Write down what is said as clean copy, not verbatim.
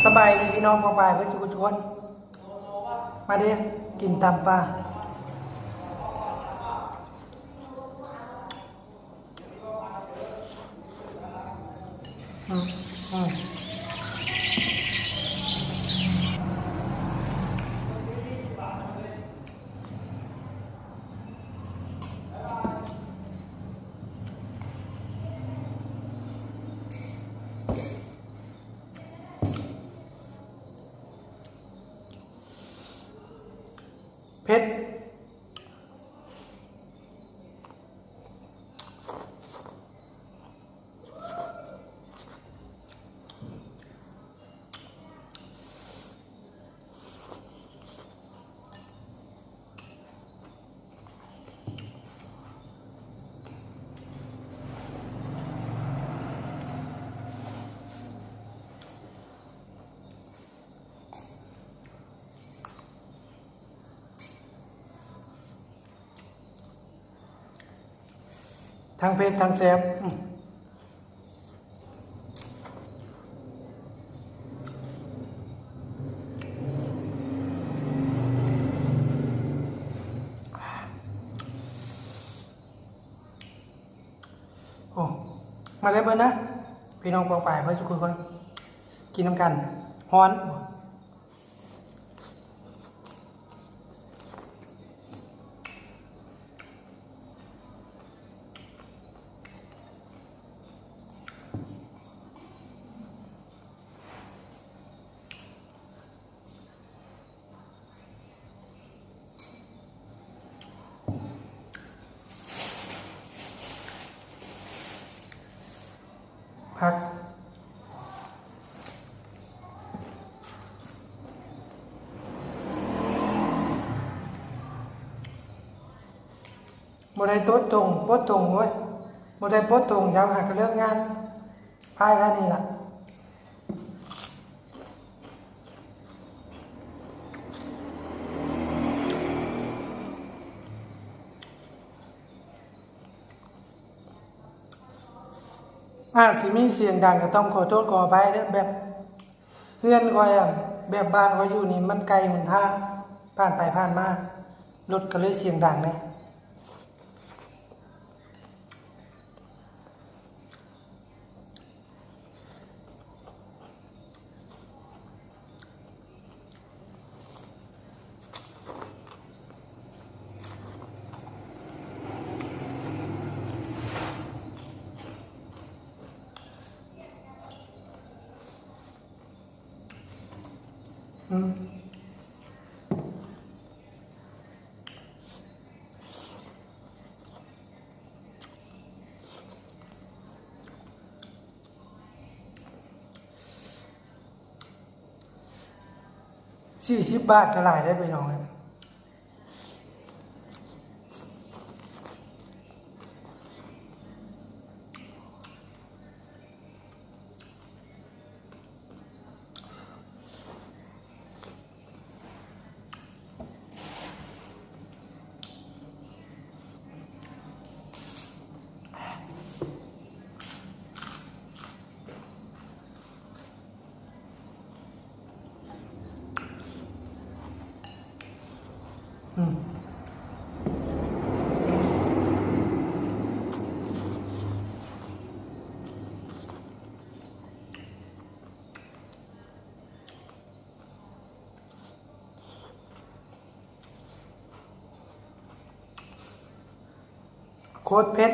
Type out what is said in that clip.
สบายดีพี่น้องปองปายเพื่อนสุขชนมาเด้กินตำปลาอืมอืมเผ็ดทางเผ็ดทางแซ่บโอ้มาเลยเบิ้ลนะพี่น้องปองปายเพื่อนสุขชนกินน้ำกันฮ้อนพักโมได้โต๊ดตรงโป๊ดตรงเว้ยโมได้โป๊ดตรงยาวหากเลิกงานพายกันนี่แหละสิมีเสียงดังก็ต้องขอโทษขออภัยเด้อแบบเพื่อนคอยแบบบ้านคอยอยู่นี่มันไกลเหมือนทางผ่านไปผ่านมารถก็เลยเสียงดังเลย40 บาทก็หลายได้ไปน้องโคตรเผ็ด